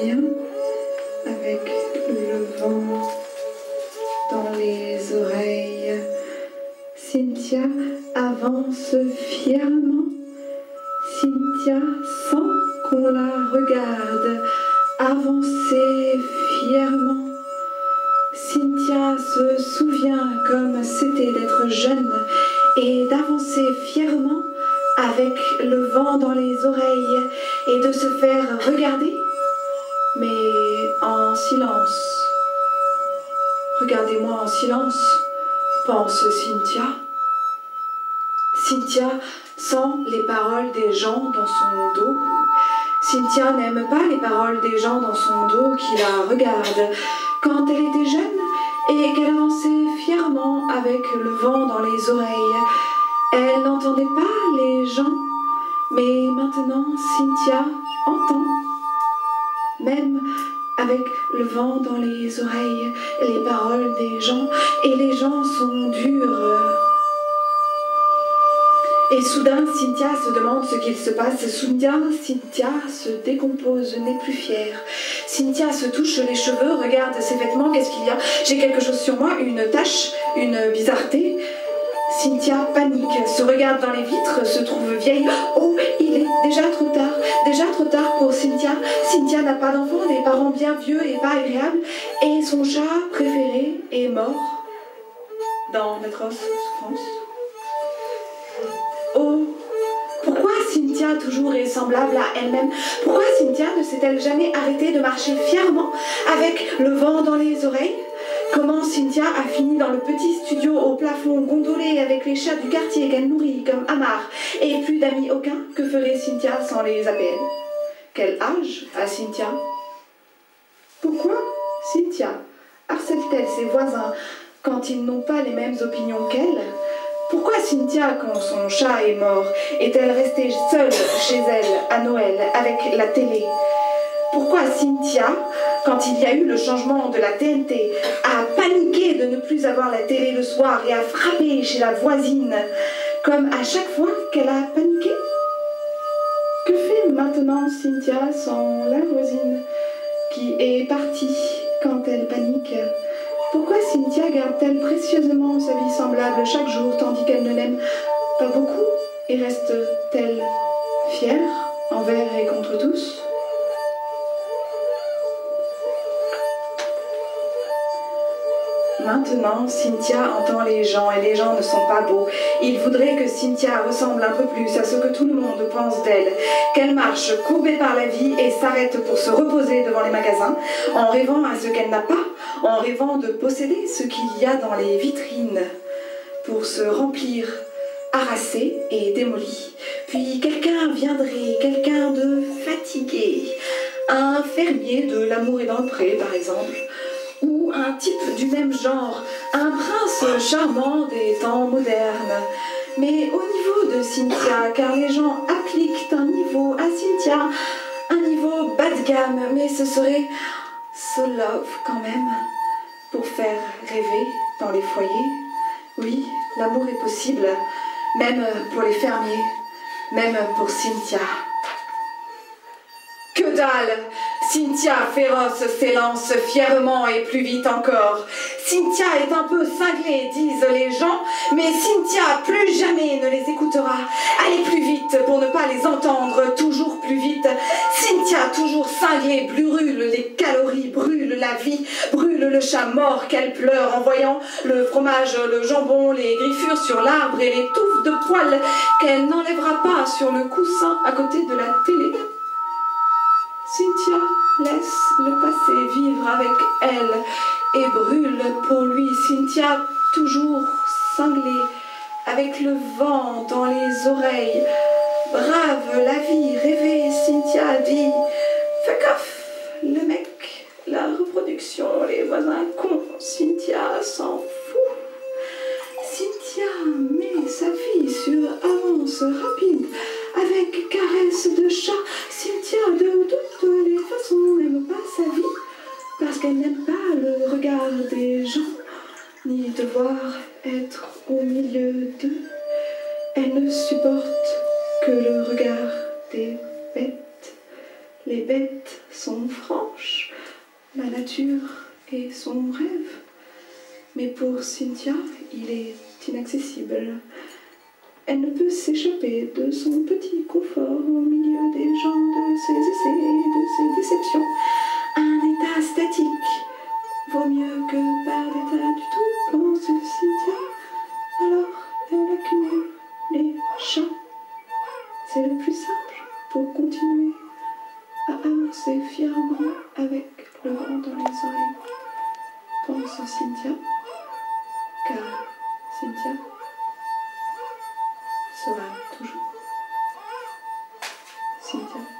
bien avec le vent dans les oreilles. Cynthia avance fièrement. Cynthia sent qu'on la regarde avancer fièrement. Cynthia se souvient comme c'était d'être jeune et d'avancer fièrement avec le vent dans les oreilles et de se faire regarder, mais en silence. Regardez-moi en silence, pense Cynthia. Cynthia sent les paroles des gens dans son dos. Cynthia n'aime pas les paroles des gens dans son dos qui la regardent. Quand elle était jeune et qu'elle avançait fièrement avec le vent dans les oreilles, elle n'entendait pas les gens, mais maintenant Cynthia entend. Même avec le vent dans les oreilles, les paroles des gens, et les gens sont durs. Et soudain, Cynthia se demande ce qu'il se passe. Soudain, Cynthia se décompose, n'est plus fière. Cynthia se touche les cheveux, regarde ses vêtements, qu'est-ce qu'il y a? J'ai quelque chose sur moi, une tache, une bizarreté. Cynthia panique, se regarde dans les vitres, se trouve vieille. Oh, il est déjà trop tard pour Cynthia. Cynthia n'a pas d'enfant, des parents bien vieux et pas agréables, et son chat préféré est mort dans d'atroces souffrances. Oh, pourquoi Cynthia toujours est semblable à elle-même? Pourquoi Cynthia ne s'est-elle jamais arrêtée de marcher fièrement avec le vent dans les oreilles? Comment Cynthia a fini dans le petit studio au plafond gondolé avec les chats du quartier qu'elle nourrit comme Amar et plus d'amis aucun? Que ferait Cynthia sans les APN? Quel âge a Cynthia? Pourquoi Cynthia harcèle-t-elle ses voisins quand ils n'ont pas les mêmes opinions qu'elle? Pourquoi Cynthia, quand son chat est mort, est-elle restée seule chez elle à Noël avec la télé? Pourquoi Cynthia, quand il y a eu le changement de la TNT, a paniqué de ne plus avoir la télé le soir et a frappé chez la voisine, comme à chaque fois qu'elle a paniqué? Que fait maintenant Cynthia sans la voisine, qui est partie quand elle panique? Pourquoi Cynthia garde-t-elle précieusement sa vie semblable chaque jour, tandis qu'elle ne l'aime pas beaucoup, et reste-t-elle fière envers et contre tous? Maintenant, Cynthia entend les gens, et les gens ne sont pas beaux. Ils voudraient que Cynthia ressemble un peu plus à ce que tout le monde pense d'elle, qu'elle marche courbée par la vie et s'arrête pour se reposer devant les magasins, en rêvant à ce qu'elle n'a pas, en rêvant de posséder ce qu'il y a dans les vitrines, pour se remplir, harassé et démoli. Puis quelqu'un viendrait, quelqu'un de fatigué, un fermier de L'amour est dans le pré, par exemple, ou un type du même genre, un prince charmant des temps modernes. Mais au niveau de Cynthia, car les gens appliquent un niveau à Cynthia, un niveau bas de gamme, mais ce serait so love quand même, pour faire rêver dans les foyers. Oui, l'amour est possible, même pour les fermiers, même pour Cynthia. Que dalle! Cynthia féroce s'élance fièrement et plus vite encore. Cynthia est un peu cinglée, disent les gens, mais Cynthia plus jamais ne les écoutera. Allez plus vite pour ne pas les entendre, toujours plus vite. Cynthia toujours cinglée brûle les calories, brûle la vie, brûle le chat mort qu'elle pleure en voyant le fromage, le jambon, les griffures sur l'arbre et les touffes de poils qu'elle n'enlèvera pas sur le coussin à côté de la télé. Cynthia laisse le passé vivre avec elle et brûle pour lui. Cynthia toujours cinglée, avec le vent dans les oreilles. Brave la vie, rêvée, Cynthia dit « Fuck off, le mec, la reproduction, les voisins cons, Cynthia s'en fout. » Cynthia met sa vie sur avance rapide, avec caresse de chat. Cynthia, de toutes les façons, n'aime pas sa vie, parce qu'elle n'aime pas le regard des gens, ni devoir être au milieu d'eux. Elle ne supporte que le regard des bêtes. Les bêtes sont franches, la nature est son rêve. Mais pour Cynthia, il est inaccessible. Elle ne peut s'échapper de son petit confort au milieu des gens, de ses essais et de ses déceptions. Un état statique vaut mieux que pas d'état du tout, pense Cynthia. Alors elle accumule les chats. C'est le plus simple pour continuer à avancer fièrement avec le vent dans les oreilles, pense Cynthia, car Cynthia sera toujours Cynthia.